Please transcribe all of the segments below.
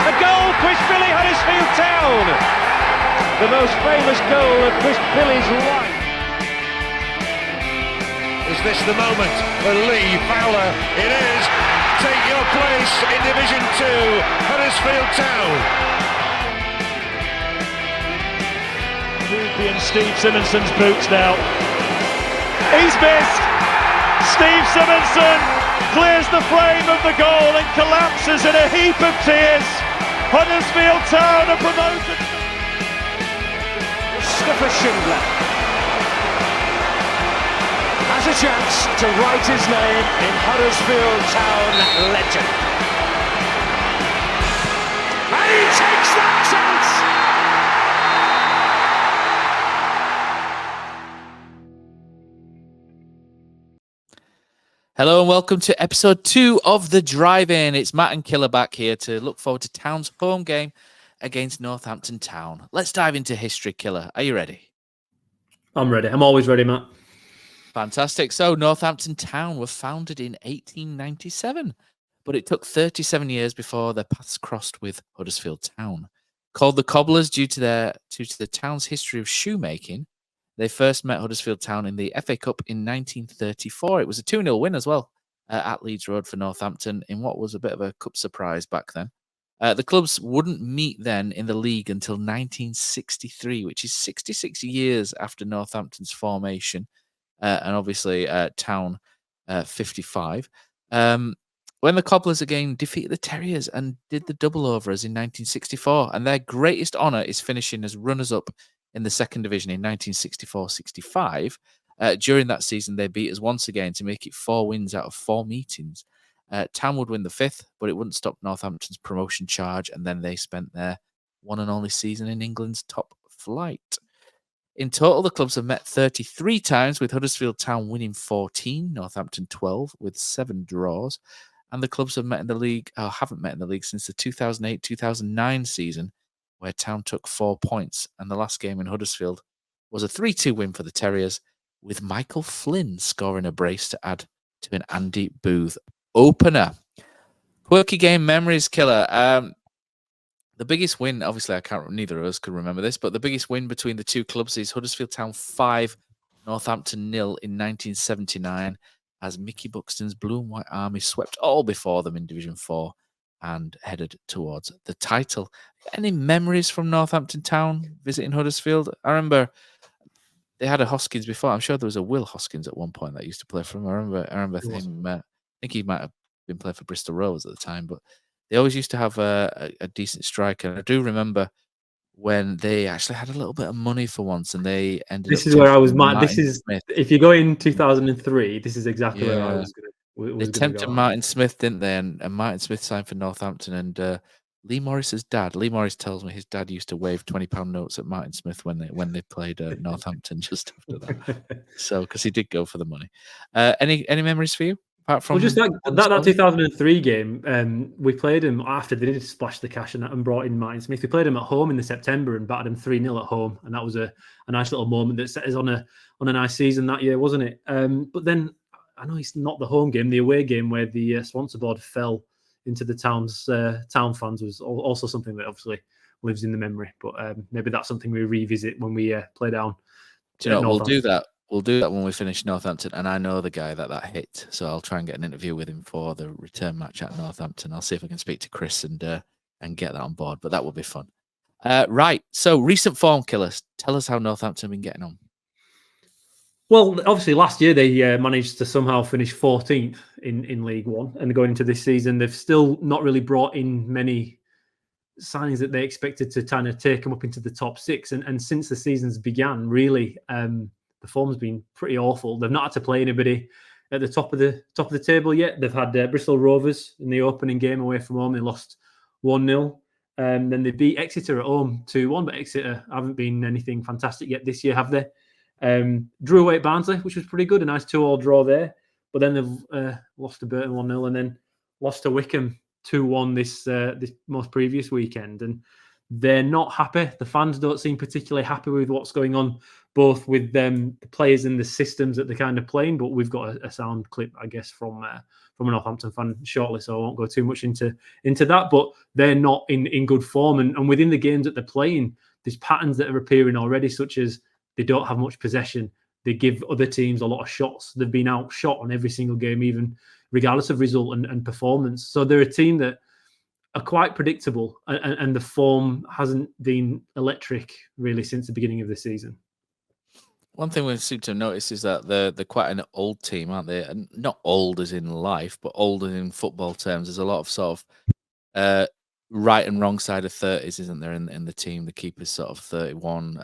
A goal, Chris Billy, Huddersfield Town. The most famous goal of Chris Billy's life. Is this the moment for Lee Fowler? It is. Take your place in Division 2, Huddersfield Town. Ruby and Steve Simonson's boots now. He's missed. Steve Simonson clears the frame of the goal and collapses in a heap of tears. Huddersfield Town are promoted. Mustafa Schindler has a chance to write his name in Huddersfield Town legend. And he takes that chance! Hello and welcome to episode 2 of The Drive-In. It's Matt and Killer back here to look forward to Town's home game against Northampton Town. Let's dive into history, Killer. Are you ready? I'm ready. I'm always ready, Matt. Fantastic. So Northampton Town were founded in 1897, but it took 37 years before their paths crossed with Huddersfield Town. Called the Cobblers due to the town's history of shoemaking, they first met Huddersfield Town in the FA Cup in 1934. It was a 2-0 win as well at Leeds Road for Northampton in what was a bit of a cup surprise back then. The clubs wouldn't meet then in the league until 1963, which is 66 years after Northampton's formation, and obviously Town 55. When the Cobblers again defeated the Terriers and did the double-overs in 1964, and their greatest honour is finishing as runners-up in the second division in 1964-65. During that season, they beat us once again to make it 4 wins out of 4 meetings. Town would win the 5th, but it wouldn't stop Northampton's promotion charge, and then they spent their one and only season in England's top flight. In total, the clubs have met 33 times, with Huddersfield Town winning 14, Northampton 12, with 7 draws. And the clubs have met in the league, haven't met in the league since the 2008-2009 season, where Town took 4 points, and the last game in Huddersfield was a 3-2 win for the Terriers, with Michael Flynn scoring a brace to add to an Andy Booth opener. Quirky game memories, Killer. The biggest win, obviously, neither of us could remember this, but the biggest win between the two clubs is Huddersfield Town 5, Northampton 0 in 1979, as Mickey Buxton's Blue and White Army swept all before them in Division 4 and headed towards the title. Any memories from Northampton Town visiting Huddersfield? I remember they had a Hoskins before. I'm sure there was a Will Hoskins at one point that used to play for them. I remember him. I think he might have been playing for Bristol Rovers at the time, but they always used to have a decent striker. And I do remember when they actually had a little bit of money for once, and they ended. This is where I was. If you go in 2003, this is exactly where I was going to. They tempted Martin Smith, didn't they? And Martin Smith signed for Northampton. And Lee Morris's dad, Lee Morris tells me his dad used to wave £20 notes at Martin Smith when they played Northampton just after that. So, because he did go for the money. Any memories for you? Apart from just that 2003 game, we played him after they did splash the cash and brought in Martin Smith. We played him at home in the September and battered him 3-0 at home, and that was a nice little moment that set us on a nice season that year, wasn't it? But then I know it's not the home game, the away game where the sponsor board fell into the town fans was also something that obviously lives in the memory. But maybe that's something we revisit when we play down. Do you know, we'll do that. We'll do that when we finish Northampton, and I know the guy that hit, so I'll try and get an interview with him for the return match at Northampton. I'll see if I can speak to Chris and get that on board, but that will be fun. Right, so recent form, Killers. Tell us how Northampton have been getting on. Well, obviously last year they managed to somehow finish 14th in League One, and going into this season, they've still not really brought in many signings that they expected to kind of take them up into the top 6. And since the season's began, really, the form's been pretty awful. They've not had to play anybody at the top of the table yet. They've had Bristol Rovers in the opening game away from home. They lost 1-0. Then they beat Exeter at home 2-1, but Exeter haven't been anything fantastic yet this year, have they? Drew away at Barnsley, which was pretty good. A nice 2-2 draw there. But then they've lost to Burton 1-0 and then lost to Wickham 2-1 this most previous weekend. And they're not happy. The fans don't seem particularly happy with what's going on, both with the players and the systems that they're kind of playing. But we've got a sound clip, I guess, from a Northampton fan shortly, so I won't go too much into that. But they're not in good form, and within the games that they're playing, there's patterns that are appearing already, such as they don't have much possession. They give other teams a lot of shots. They've been outshot on every single game, even regardless of result and performance. So they're a team that are quite predictable, and the form hasn't been electric really since the beginning of the season. One thing we seem to notice is that they're quite an old team, aren't they? And not old as in life, but old as in football terms. There's a lot of sort of right and wrong side of 30s, isn't there, in the team? The keeper's sort of 31.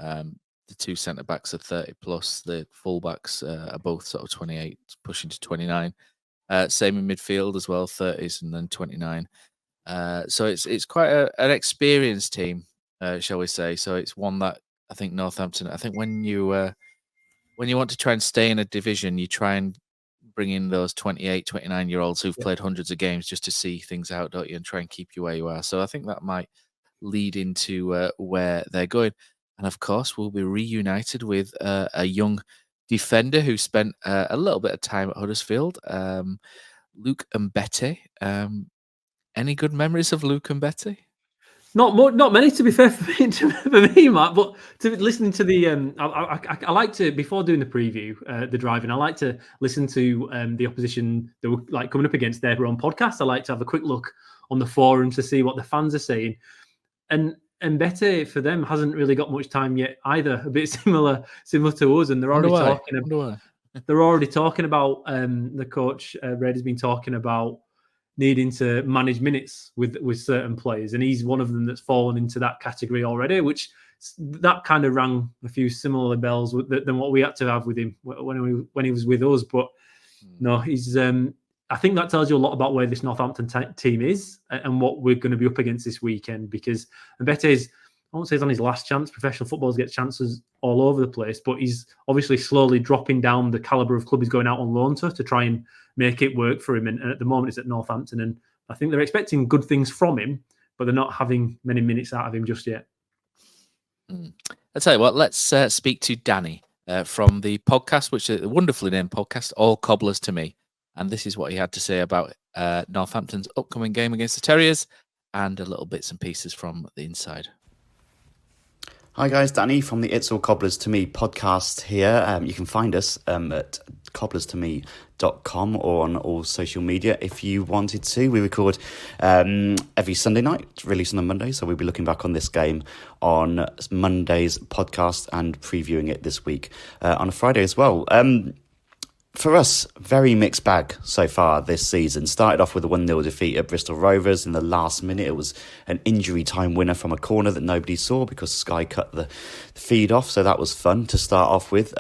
The two centre backs are 30 plus. The full backs are both sort of 28, pushing to 29. Same in midfield as well, 30s and then 29. So it's quite an experienced team, shall we say? So it's one that I think Northampton. I think when you want to try and stay in a division, you try and bring in those 28, 29-year-olds who've played hundreds of games just to see things out, don't you, and try and keep you where you are. So I think that might lead into where they're going. And of course, we'll be reunited with a young defender who spent a little bit of time at Huddersfield, Luke Mbete. Any good memories of Luke Mbete? Not many, to be fair, for me, Matt. But listening to the, I like to, before doing the preview, the driving, I like to listen to the opposition that were like coming up against their own podcast. I like to have a quick look on the forums to see what the fans are saying. And Mbete for them hasn't really got much time yet either. A bit similar to us, and they're already talking about the coach Red has been talking about needing to manage minutes with certain players, and he's one of them that's fallen into that category already, which that kind of rang a few similar bells than what we had to have with him when he was with us. But no, he's I think that tells you a lot about where this Northampton team is and what we're going to be up against this weekend, because Mbete is, I won't say he's on his last chance. Professional footballers get chances all over the place, but he's obviously slowly dropping down the calibre of club he's going out on loan to try and make it work for him. And at the moment, it's at Northampton, and I think they're expecting good things from him, but they're not having many minutes out of him just yet. I'll tell you what, let's speak to Danny from the podcast, which is a wonderfully named podcast, All Cobblers To Me. And this is what he had to say about Northampton's upcoming game against the Terriers and a little bits and pieces from the inside. Hi guys, Danny from the It's All Cobblers To Me podcast here. You can find us at cobblerstome.com or on all social media if you wanted to. We record every Sunday night, release on a Monday, so we'll be looking back on this game on Monday's podcast and previewing it this week on a Friday as well. For us, very mixed bag so far this season. Started off with a 1-0 defeat at Bristol Rovers in the last minute. It was an injury time winner from a corner that nobody saw because Sky cut the feed off, so that was fun to start off with.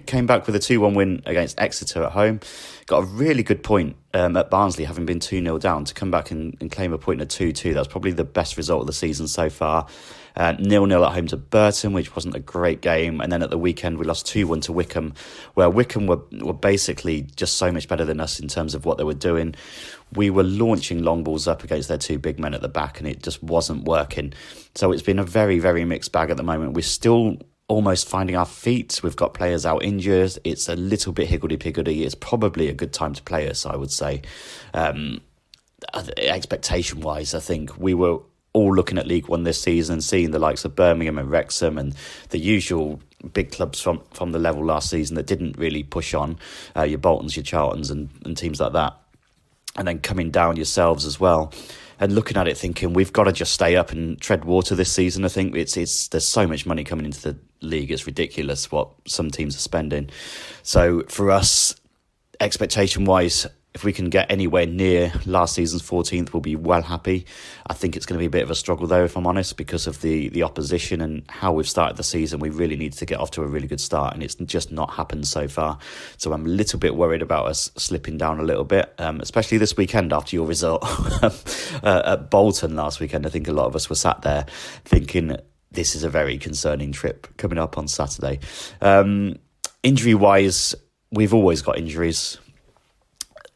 Came back with a 2-1 win against Exeter at home. Got a really good point at Barnsley, having been 2-0 down, to come back and claim a point at 2-2. That's probably the best result of the season so far. 0-0 at home to Burton, which wasn't a great game. And then at the weekend, we lost 2-1 to Wycombe, where Wycombe were basically just so much better than us in terms of what they were doing. We were launching long balls up against their two big men at the back, and it just wasn't working. So it's been a very, very mixed bag at the moment. We're still almost finding our feet. We've got players out injured. It's a little bit higgledy-piggledy. It's probably a good time to play us, I would say. Expectation-wise, I think we were all looking at League One this season, seeing the likes of Birmingham and Wrexham and the usual big clubs from the level last season that didn't really push on, your Boltons, your Charltons and teams like that. And then coming down yourselves as well. And looking at it thinking, we've got to just stay up and tread water this season. I think there's so much money coming into the league. It's ridiculous what some teams are spending. So for us, expectation-wise, if we can get anywhere near last season's 14th, we'll be well happy. I think it's going to be a bit of a struggle, though, if I'm honest, because of the opposition and how we've started the season. We really need to get off to a really good start, and it's just not happened so far. So I'm a little bit worried about us slipping down a little bit, especially this weekend after your result at Bolton last weekend. I think a lot of us were sat there thinking this is a very concerning trip coming up on Saturday. Injury-wise, we've always got injuries.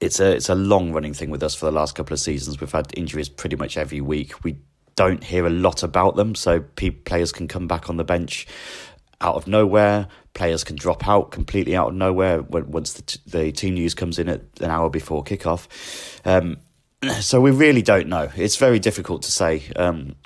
It's a long running thing with us for the last couple of seasons. We've had injuries pretty much every week. We don't hear a lot about them. So players can come back on the bench out of nowhere. Players can drop out completely out of nowhere once the team news comes in at an hour before kickoff. So we really don't know. It's very difficult to say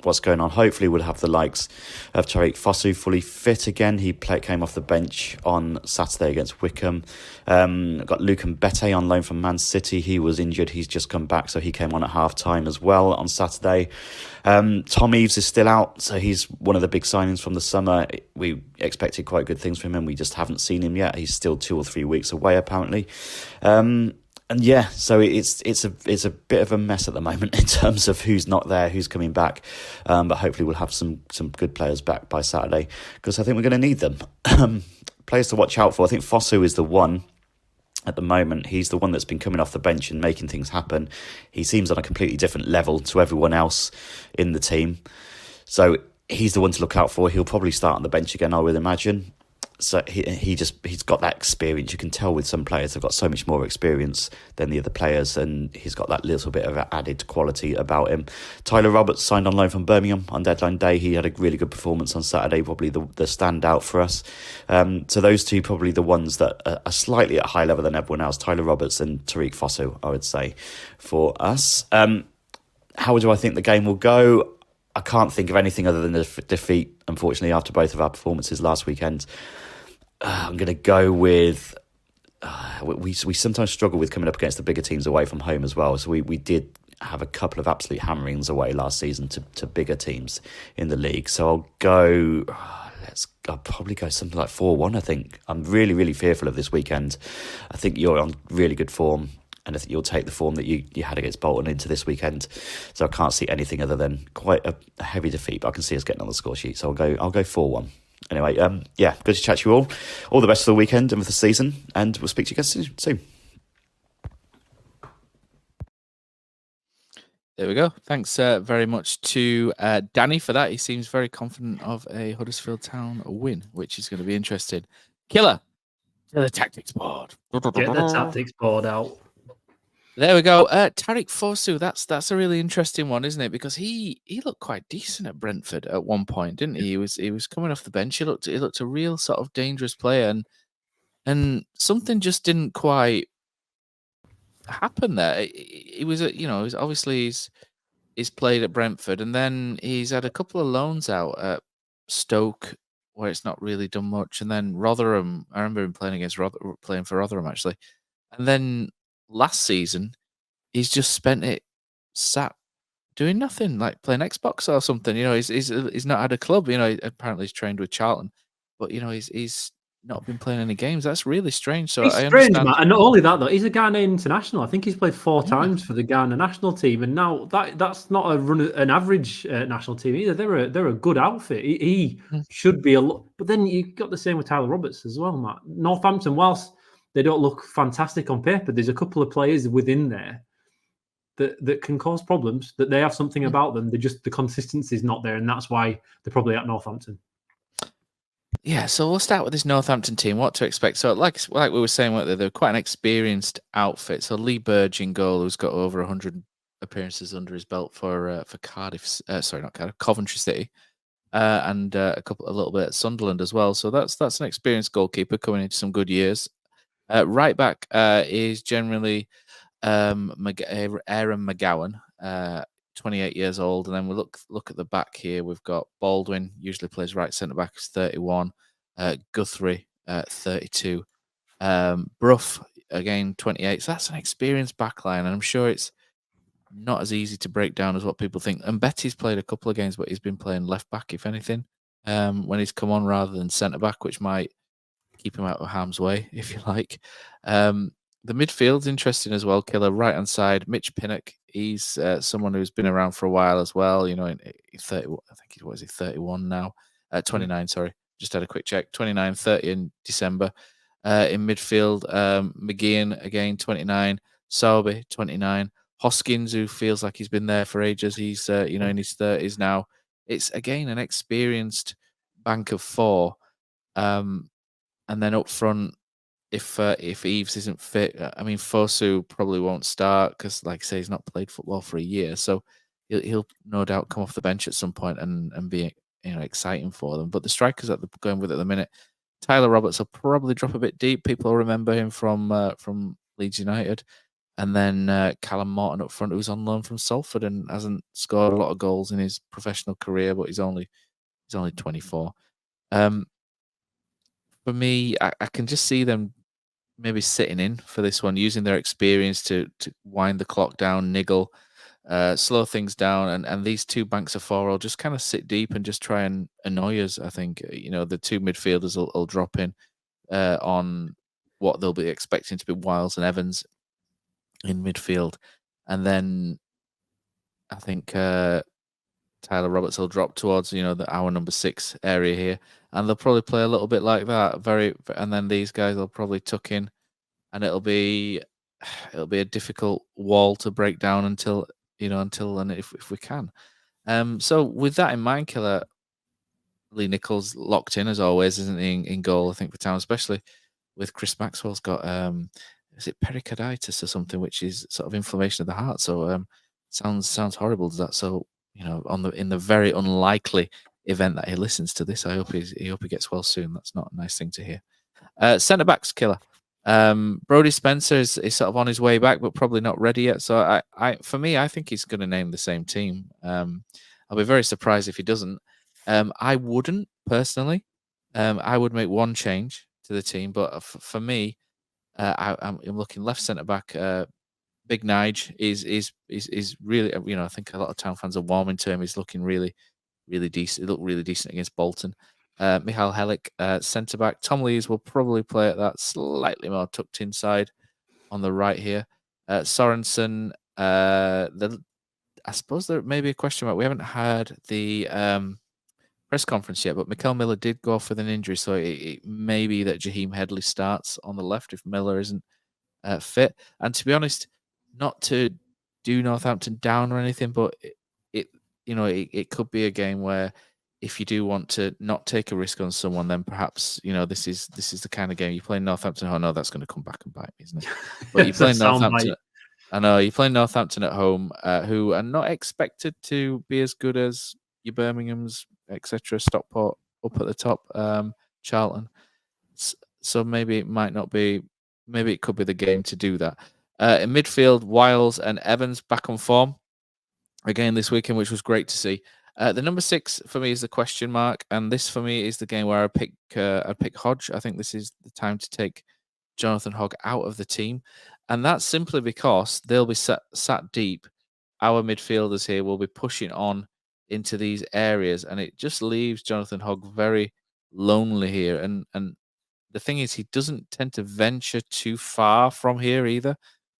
what's going on. Hopefully we'll have the likes of Tariq Fosu fully fit again. He came off the bench on Saturday against Wickham. Got Luke Mbete on loan from Man City. He was injured. He's just come back, so he came on at half-time as well on Saturday. Tom Eaves is still out, so he's one of the big signings from the summer. We expected quite good things from him. We just haven't seen him yet. He's still 2 or 3 weeks away, apparently. And yeah, so it's a bit of a mess at the moment in terms of who's not there, who's coming back. But hopefully we'll have some good players back by Saturday, because I think we're going to need them. Players to watch out for. I think Fosu is the one at the moment. He's the one that's been coming off the bench and making things happen. He seems on a completely different level to everyone else in the team. So he's the one to look out for. He'll probably start on the bench again, I would imagine. So he's got that experience. You can tell with some players, they've got so much more experience than the other players, and he's got that little bit of added quality about him. Tyler Roberts signed on loan from Birmingham on deadline day. He had a really good performance on Saturday, probably the standout for us. So those two probably the ones that are slightly at a higher level than everyone else. Tyler Roberts and Tariq Fosu, I would say, for us. How do I think the game will go? I can't think of anything other than the defeat, unfortunately, after both of our performances last weekend. I'm going to go with... we sometimes struggle with coming up against the bigger teams away from home as well. So we did have a couple of absolute hammerings away last season to bigger teams in the league. So I'll go... I'll probably go something like 4-1, I think. I'm really, really fearful of this weekend. I think you're on really good form, and I think you'll take the form that you had against Bolton into this weekend. So I can't see anything other than quite a heavy defeat, but I can see us getting on the score sheet. So I'll go 4-1. Anyway, yeah, good to chat to you all. All the best for the weekend and for the season, and we'll speak to you guys soon. There we go. Thanks very much to Danny for that. He seems very confident of a Huddersfield Town win, which is going to be interesting. Killer, to the tactics board. Get the tactics board out. There we go. Tariq Fosu, that's a really interesting one, isn't it? Because he looked quite decent at Brentford at one point, didn't he? He was coming off the bench. He looked a real sort of dangerous player, and something just didn't quite happen there. He was obviously he's played at Brentford, and then he's had a couple of loans out at Stoke where it's not really done much, and then Rotherham. I remember him playing for Rotherham actually, and then last season, he's just spent it sat doing nothing, like playing Xbox or something. He's not had a club. Apparently he's trained with Charlton, but he's not been playing any games. That's really strange. So it's I strange, understand. Matt. And not only that, though, he's a Ghanaian international. I think he's played 4 times for the Ghana national team, and now that's not an average national team either. They're a good outfit. He should be a lot. But then you got the same with Tyler Roberts as well, Matt. Northampton, whilst they don't look fantastic on paper, there's a couple of players within there that can cause problems, that they have something about them. The consistency is not there, and that's why they're probably at Northampton. Yeah, so we'll start with this Northampton team. What to expect? So, like we were saying, they're quite an experienced outfit. So Lee Burge in goal, who's got over 100 appearances under his belt for Cardiff. Not Cardiff, Coventry City, and a little bit at Sunderland as well. So that's an experienced goalkeeper coming into some good years. Right back is generally Aaron McGowan, 28 years old, and then we look at the back here. We've got Baldwin, usually plays right centre back, is 31. Guthrie, 32. Brough, again 28. So that's an experienced backline, and I'm sure it's not as easy to break down as what people think. And Betty's played a couple of games, but he's been playing left back, if anything, when he's come on rather than centre back, which might keep him out of harm's way, if you like. The midfield's interesting as well. Killer, right hand side, Mitch Pinnock. He's someone who's been around for a while as well. 30, I think he was 31 now. 29, sorry. Just had a quick check. 29, 30 in December. In midfield, McGeehan, again, 29. Sauby, 29. Hoskins, who feels like he's been there for ages. He's in his 30s now. It's, again, an experienced bank of 4. And then up front, if Eaves isn't fit, Fosu probably won't start because, like I say, he's not played football for a year. So he'll no doubt come off the bench at some point and be exciting for them. But the strikers that they're going with at the minute, Tyler Roberts will probably drop a bit deep. People will remember him from Leeds United. And then Callum Morton up front, who's on loan from Salford and hasn't scored a lot of goals in his professional career, but he's only 24. For me, I can just see them maybe sitting in for this one, using their experience to wind the clock down, niggle, slow things down, and these two banks of four will just kind of sit deep and just try and annoy us. I think the two midfielders will drop in on what they'll be expecting to be Wiles and Evans in midfield, and then I think Tyler Roberts will drop towards our number 6 area here, and they'll probably play a little bit like that. And then these guys will probably tuck in, and it'll be a difficult wall to break down until and if we can. So with that in mind, Killer, Lee Nichols locked in as always, isn't he, in goal? I think for Town, especially with Chris Maxwell's got is it pericarditis or something, which is sort of inflammation of the heart. So sounds horrible, does that? So in the very unlikely event that he listens to this, I hope he gets well soon. That's not a nice thing to hear. Centre backs, Killer. Brodie Spencer is sort of on his way back, but probably not ready yet. So for me, I think he's going to name the same team. I'll be very surprised if he doesn't. I wouldn't personally. I would make one change to the team, but for me, I'm looking left centre back. Big Nige is really, I think a lot of Town fans are warming to him. He's looking really, really decent. He looked really decent against Bolton. Michael Helik, centre back. Tom Lees will probably play at that slightly more tucked inside on the right here. Sorensen, I suppose there may be a question mark. We haven't had the press conference yet, but Mikel Miller did go off with an injury, so it may be that Jaheim Headley starts on the left if Miller isn't fit. And to be honest, not to do Northampton down or anything, but it could be a game where if you do want to not take a risk on someone, then perhaps this is the kind of game you play Northampton. Oh no, that's going to come back and bite me, isn't it? But you play Northampton. I know you play Northampton at home, who are not expected to be as good as your Birmingham's, etc. Stockport up at the top, Charlton. So maybe it might not be. Maybe it could be the game to do that. In midfield, Wiles and Evans back on form again this weekend, which was great to see. The number 6 for me is the question mark, and this for me is the game where I pick Hodge. I think this is the time to take Jonathan Hogg out of the team, and that's simply because they'll be sat deep. Our midfielders here will be pushing on into these areas, and it just leaves Jonathan Hogg very lonely here. And the thing is, he doesn't tend to venture too far from here either,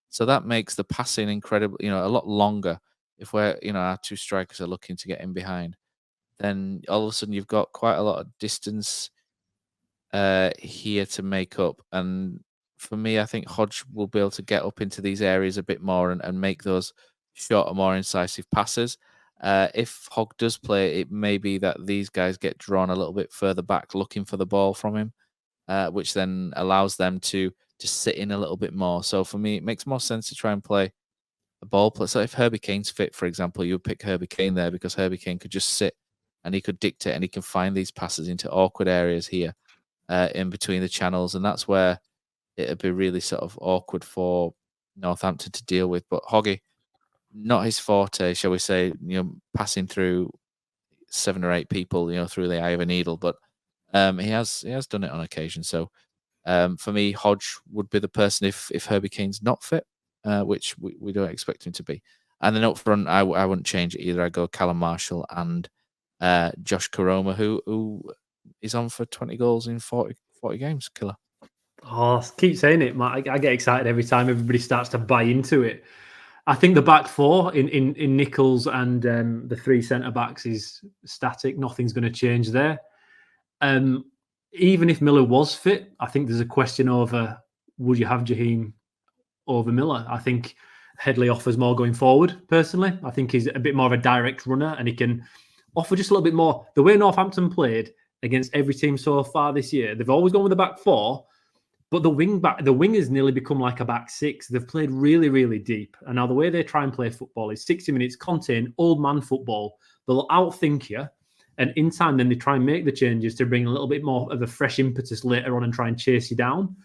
so that makes the passing incredible. A lot longer. If we're our two strikers are looking to get in behind, then all of a sudden you've got quite a lot of distance here to make up. And for me, I think Hodge will be able to get up into these areas a bit more and make those shorter, more incisive passes. If Hogg does play, it may be that these guys get drawn a little bit further back looking for the ball from him, which then allows them to sit in a little bit more. So for me, it makes more sense to try and play a ball play. So if Herbie Kane's fit, for example, you would pick Herbie Kane there because Herbie Kane could just sit and he could dictate and he can find these passes into awkward areas here in between the channels. And that's where it'd be really sort of awkward for Northampton to deal with. But Hoggy, not his forte, shall we say, passing through 7 or 8 people, through the eye of a needle. But he has done it on occasion. So for me, Hodge would be the person if Herbie Kane's not fit, which we don't expect him to be. And then up front, I wouldn't change it either. I go Callum Marshall and Josh Koroma, who is on for 20 goals in 40 games, Killer. Oh, keep saying it, Matt. I get excited every time everybody starts to buy into it. I think the back four in Nichols and the 3 centre backs is static. Nothing's going to change there. Even if Miller was fit, I think there's a question over would you have Jaheim over Miller. I think Headley offers more going forward, personally. I think he's a bit more of a direct runner and he can offer just a little bit more. The way Northampton played against every team so far this year, they've always gone with the back four, But the wingers nearly become like a back six. They've played really, really deep. And now the way they try and play football is 60 minutes, contain, old man football. They'll outthink you. And in time, then they try and make the changes to bring a little bit more of a fresh impetus later on and try and chase you down.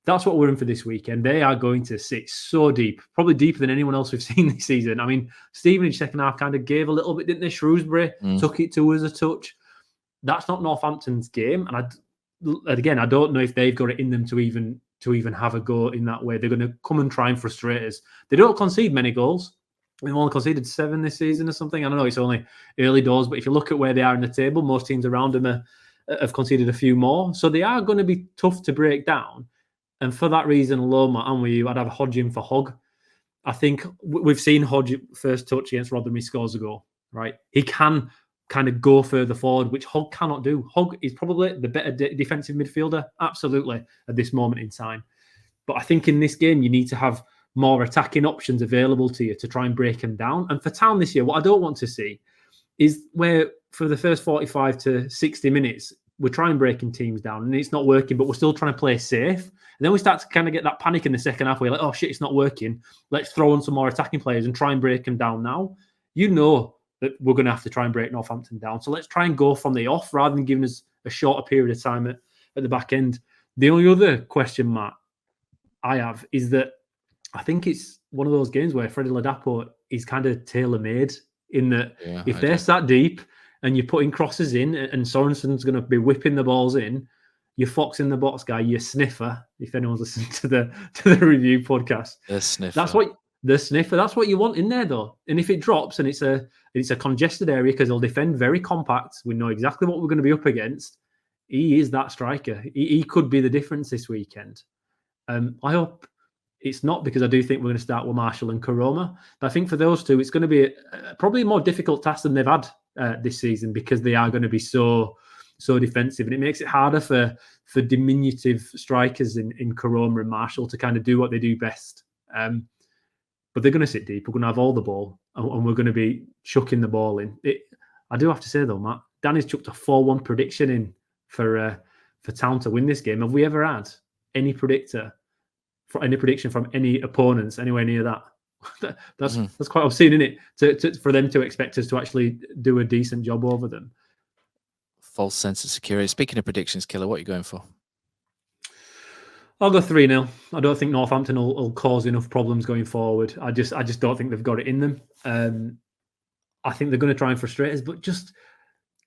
That's what we're in for this weekend. They are going to sit so deep, probably deeper than anyone else we've seen this season. I mean, Stevenage second half kind of gave a little bit, didn't they? Shrewsbury took it to us a touch. That's not Northampton's game. And again, I don't know if they've got it in them to even have a go in that way. They're going to come and try and frustrate us. They don't concede many goals. We've only conceded 7 this season or something. I don't know, it's only early doors, but if you look at where they are in the table, most teams around them have conceded a few more. So they are going to be tough to break down. And for that reason alone, I'm with you. I'd have Hodge in for Hogg. I think we've seen Hodge first touch against Rotherham, he scores a goal, right? He can kind of go further forward, which Hogg cannot do. Hogg is probably the better defensive midfielder, absolutely, at this moment in time. But I think in this game, you need to have more attacking options available to you to try and break them down. And for Town this year, what I don't want to see is where for the first 45 to 60 minutes, we're trying breaking teams down and it's not working, but we're still trying to play safe. And then we start to kind of get that panic in the second half where you're like, oh shit, it's not working. Let's throw on some more attacking players and try and break them down now. You know that we're going to have to try and break Northampton down. So let's try and go from the off rather than giving us a shorter period of time at the back end. The only other question, Matt, I have is that I think it's one of those games where Freddie Ladapo is kind of tailor-made in that if they're sat deep and you're putting crosses in and Sorensen's going to be whipping the balls in, you're Fox in the box guy, you're sniffer, if anyone's listened to the review podcast. The sniffer. That's what you want in there, though. And if it drops and it's a congested area because they'll defend very compact, we know exactly what we're going to be up against. He is that striker. He could be the difference this weekend. I hope it's not, because I do think we're going to start with Marshall and Karoma. But I think for those two, it's going to be probably a more difficult task than they've had this season, because they are going to be so defensive, and it makes it harder for diminutive strikers in Karoma and Marshall to kind of do what they do best. But they're going to sit deep. We're going to have all the ball, and we're going to be chucking the ball in. I do have to say though, Matt, Danny's chucked a 4-1 prediction in for Town to win this game. Have we ever had any prediction from any opponents anywhere near that? That's quite obscene, isn't it? For them to expect us to actually do a decent job over them. False sense of security. Speaking of predictions, Killer, what are you going for? I'll go 3-0. I don't think Northampton will cause enough problems going forward. I just don't think they've got it in them. I think they're going to try and frustrate us, but just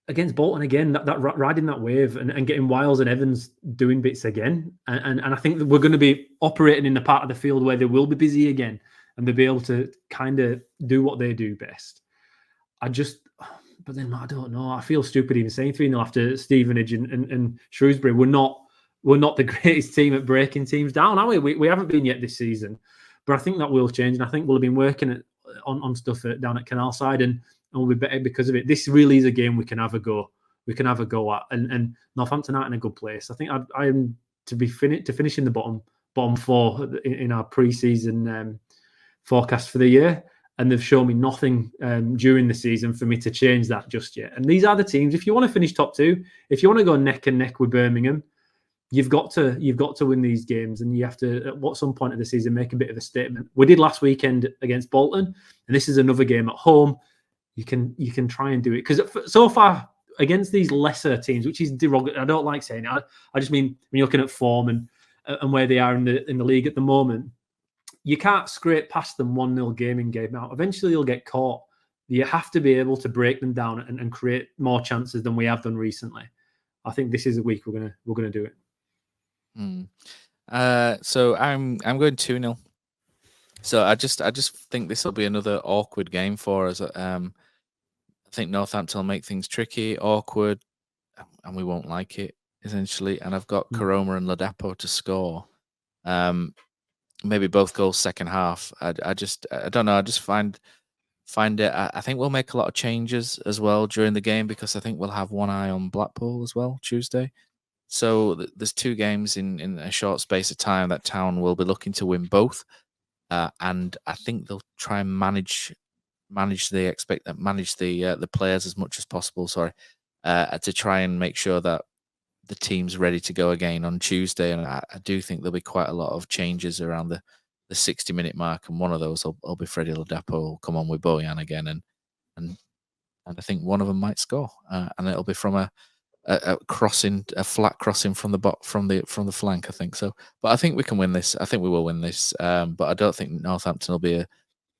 against Bolton again, that riding that wave and getting Wiles and Evans doing bits again. And I think that we're going to be operating in the part of the field where they will be busy again and they'll be able to kind of do what they do best. But then I don't know. I feel stupid even saying 3-0 after Stevenage and Shrewsbury. We're not the greatest team at breaking teams down, are we? We haven't been yet this season. But I think that will change. And I think we'll have been working on stuff down at Canal Side and we'll be better because of it. This really is a game we can have a go. We can have a go at. And Northampton aren't in a good place. I think I am to finish in the bottom 4 in our pre-season forecast for the year. And they've shown me nothing during the season for me to change that just yet. And these are the teams. If you want to finish top 2, if you want to go neck and neck with Birmingham, you've got to win these games, and you have to at some point of the season make a bit of a statement. We did last weekend against Bolton, and this is another game at home. You can try and do it, because so far against these lesser teams, which is derogatory. I don't like saying it. I just mean when you're looking at form and where they are in the league at the moment. You can't scrape past them 1-0 game out. Eventually, you'll get caught. You have to be able to break them down and create more chances than we have done recently. I think this is a week we're gonna do it. So I'm going 2-0. So I just think this will be another awkward game for us. I think Northampton will make things tricky, awkward, and we won't like it essentially. And I've got Karoma and Ladapo to score. Maybe both goals second half. I don't know. I just find it. I think we'll make a lot of changes as well during the game, because I think we'll have one eye on Blackpool as well Tuesday. So there's 2 games in a short space of time that Town will be looking to win both, and I think they'll try and manage the players as much as possible. To try and make sure that the team's ready to go again on Tuesday, and I do think there'll be quite a lot of changes around the 60-minute mark, and one of those will be Freddie Ladapo will come on with Bojan again, and I think one of them might score, and it'll be from a flat crossing from the flank, I think so. But I think we can win this. I think we will win this. But I don't think Northampton will be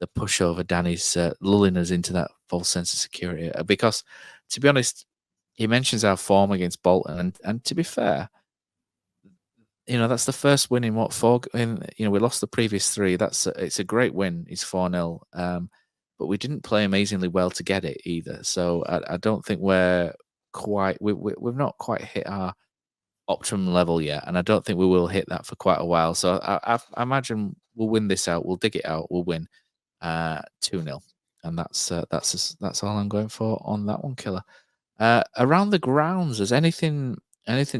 the pushover. Danny's lulling us into that false sense of security, because, to be honest, he mentions our form against Bolton, and to be fair, that's the first win in what, 4? We lost the previous 3. It's a great win. It's 4-0. But we didn't play amazingly well to get it either. So I don't think we're we've not quite hit our optimum level yet, and I don't think we will hit that for quite a while. So I imagine we'll win this out. We'll dig it out. We'll win 2-0, and that's all I'm going for on that one, Killer. Around the grounds, has anything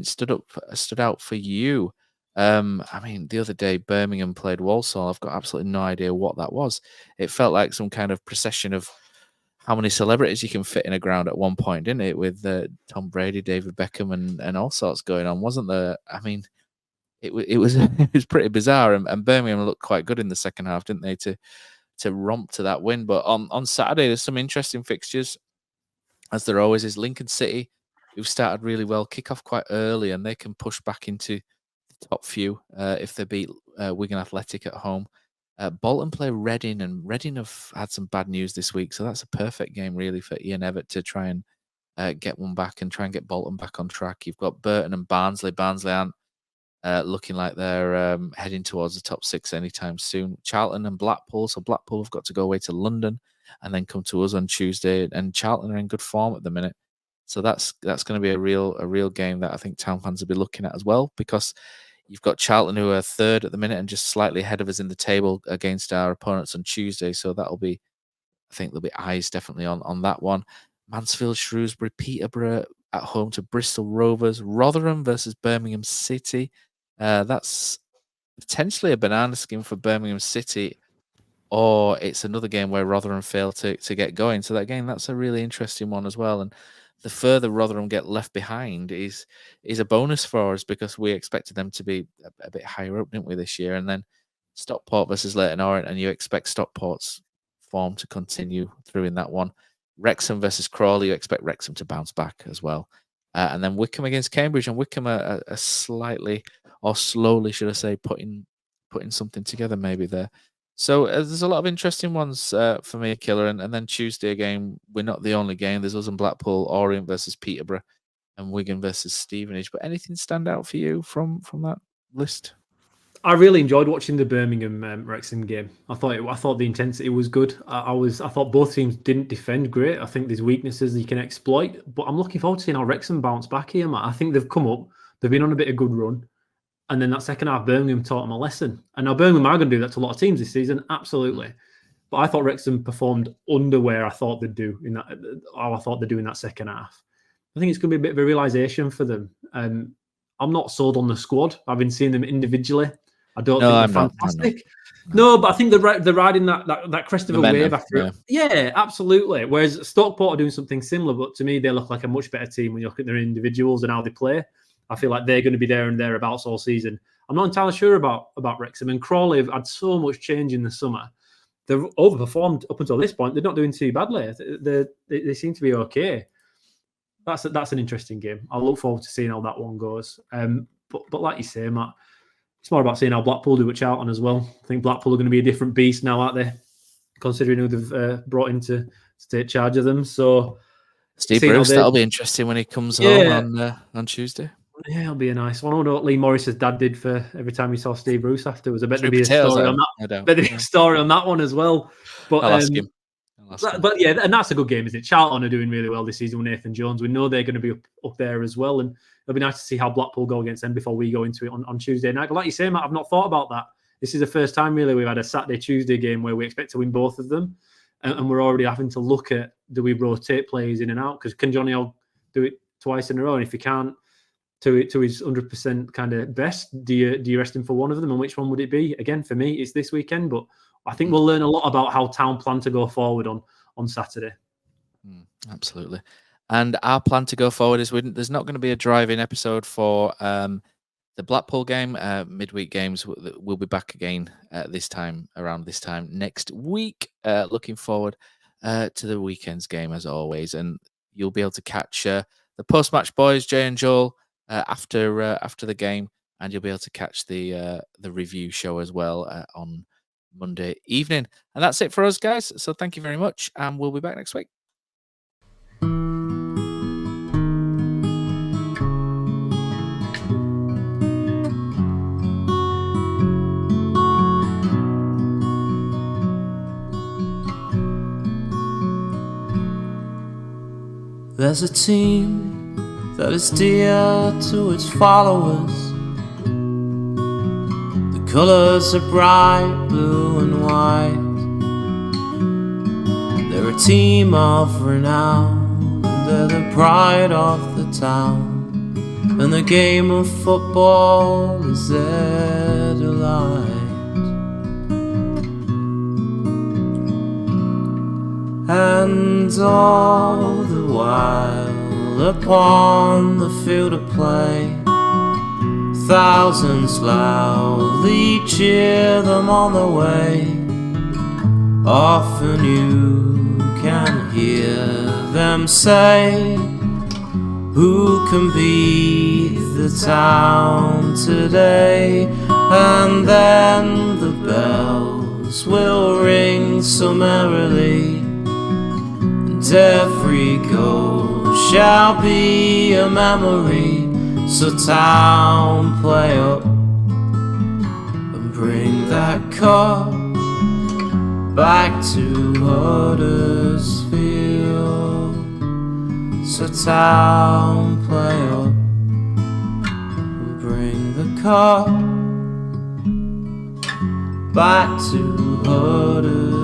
stood out for you? The other day Birmingham played Walsall. I've got absolutely no idea what that was. It felt like some kind of procession of how many celebrities you can fit in a ground at one point, didn't it? With Tom Brady, David Beckham, and all sorts going on, wasn't there? It was it was pretty bizarre, and Birmingham looked quite good in the second half, didn't they? To romp to that win. But on Saturday, there's some interesting fixtures, as there always is. Lincoln City, who've started really well, kick off quite early, and they can push back into the top few if they beat Wigan Athletic at home. Bolton play Reading, and Reading have had some bad news this week, so that's a perfect game really for Ian Evatt to try and get one back and try and get Bolton back on track. You've got Burton and Barnsley. Barnsley aren't looking like they're heading towards the top 6 anytime soon. Charlton and Blackpool, so Blackpool have got to go away to London and then come to us on Tuesday, and Charlton are in good form at the minute. So that's going to be a real game that I think Town fans will be looking at as well, because you've got Charlton, who are 3rd at the minute and just slightly ahead of us in the table against our opponents on Tuesday. So I think there'll be eyes definitely on that one. Mansfield, Shrewsbury, Peterborough at home to Bristol Rovers. Rotherham versus Birmingham City. That's potentially a banana skin for Birmingham City, or it's another game where Rotherham fail to get going. So that's a really interesting one as well. And the further Rotherham get left behind is a bonus for us, because we expected them to be a bit higher up, didn't we, this year? And then Stockport versus Leyton Orient, and you expect Stockport's form to continue through in that one. Wrexham versus Crawley, you expect Wrexham to bounce back as well. And then Wycombe against Cambridge, and Wycombe are slightly, or slowly, should I say, putting something together maybe there. So there's a lot of interesting ones for me, Killer. And then Tuesday again, we're not the only game. There's us and Blackpool, Orient versus Peterborough, and Wigan versus Stevenage. But anything stand out for you from that list? I really enjoyed watching the Birmingham Wrexham game. I thought the intensity was good. I thought both teams didn't defend great. I think there's weaknesses you can exploit. But I'm looking forward to seeing how Wrexham bounce back here, Matt. I think they've come up. They've been on a bit of good run. And then that second half, Birmingham taught them a lesson. And now Birmingham are going to do that to a lot of teams this season, absolutely. But I thought Wrexham performed under where I thought they'd do in that. How I thought they'd do in that second half. I think it's going to be a bit of a realisation for them. I'm not sold on the squad. I've been seeing them individually. I don't think they're fantastic. No, but I think they're riding that crest of a wave after it. Yeah, absolutely. Whereas Stockport are doing something similar, but to me, they look like a much better team when you look at their individuals and how they play. I feel like they're going to be there and thereabouts all season. I'm not entirely sure about Wrexham. And Crawley have had so much change in the summer. They've overperformed up until this point. They're not doing too badly. They seem to be okay. That's an interesting game. I'll look forward to seeing how that one goes. But like you say, Matt, it's more about seeing how Blackpool do at Charlton as well. I think Blackpool are going to be a different beast now, aren't they? Considering who they've brought in to take charge of them. So Steve Bruce, that'll be interesting when he comes home on Tuesday. Yeah, it'll be a nice one. I wonder what Lee Morris's dad did for every time he saw Steve Bruce afterwards. I bet there'd be a story on that. Better be a story on that one as well. But I'll ask him. But yeah, and that's a good game, isn't it? Charlton are doing really well this season with Nathan Jones. We know they're going to be up there as well, and it'll be nice to see how Blackpool go against them before we go into it on Tuesday night. But like you say, Matt, I've not thought about that. This is the first time really we've had a Saturday-Tuesday game where we expect to win both of them, and we're already having to look at, do we rotate players in and out? Because can Johnny O do it twice in a row? And if he can't, to his 100% kind of best, do you rest him for one of them? And which one would it be? Again, for me, it's this weekend, but I think we'll learn a lot about how Town plan to go forward on Saturday. Absolutely. And our plan to go forward is there's not going to be a drive-in episode for the Blackpool game. Midweek games, we'll be back again around this time next week. Looking forward to the weekend's game as always. And you'll be able to catch the post-match boys, Jay and Joel, after the game. And you'll be able to catch the review show as well on Monday evening. And that's it for us, guys. So thank you very much. And we'll be back next week. There's a team that is dear to its followers. The colours are bright blue and white. They're a team of renown, and they're the pride of the town. And the game of football is their delight. And all the while upon the field of play, thousands loudly cheer them on the way. Often you can hear them say, who can beat the town today? And then the bells will ring so merrily, and every goal shall be a memory. So town, play up and bring that cup back to Huddersfield. So town, play up and bring the cup back to Huddersfield.